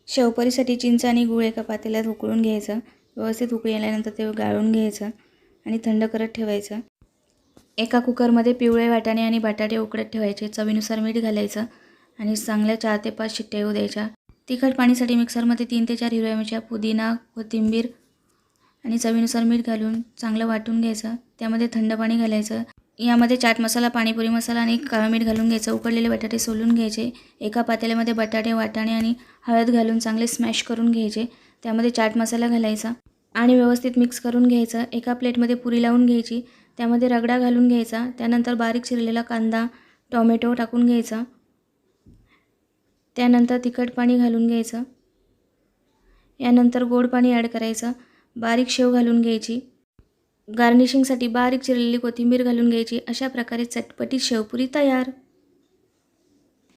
शेवपुरीसाठी चिंच आणि गूळ एका पातेल्यात उकळून घ्यायचं. व्यवस्थित उकळी आल्यानंतर ते गाळून घ्यायचं आणि थंड करत ठेवायचं. एका कुकरमध्ये पिवळे वाटाणे आणि बटाटे उकडत ठेवायचे. चवीनुसार मीठ घालायचं आणि चांगल्या 4 ते 5 शिट्ट्या येऊ द्यायच्या. तिखट पाणीसाठी मिक्सरमध्ये 3 ते 4 हिरव्या मिरच्या, पुदिना, कोथिंबीर आणि चवीनुसार मीठ घालून चांगलं वाटून घ्यायचं. त्यामध्ये थंड पाणी घालायचं. यामध्ये चाट मसाला, पाणीपुरी मसाला आणि काळं मीठ घालून घ्यायचं. उकडलेले बटाटे सोलून घ्यायचे. एका पातेल्यामध्ये बटाटे, वाटाणे आणि हळद घालून चांगले स्मॅश करून घ्यायचे. त्यामध्ये चाट मसाला घालायचा आणि व्यवस्थित मिक्स करून घ्यायचं. एका प्लेटमध्ये पुरी लावून घ्यायची. त्यामध्ये रगडा घालून घ्यायचा. त्यानंतर बारीक चिरलेला कांदा, टोमॅटो टाकून घ्यायचा. त्यानंतर तिखट पाणी घालून घ्यायचं. यानंतर गोड पाणी ॲड करायचं. बारीक शेव घालून घ्यायची. गार्निशिंगसाठी बारीक चिरलेली कोथिंबीर घालून घ्यायची. अशा प्रकारे चटपटीत शेवपुरी तयार.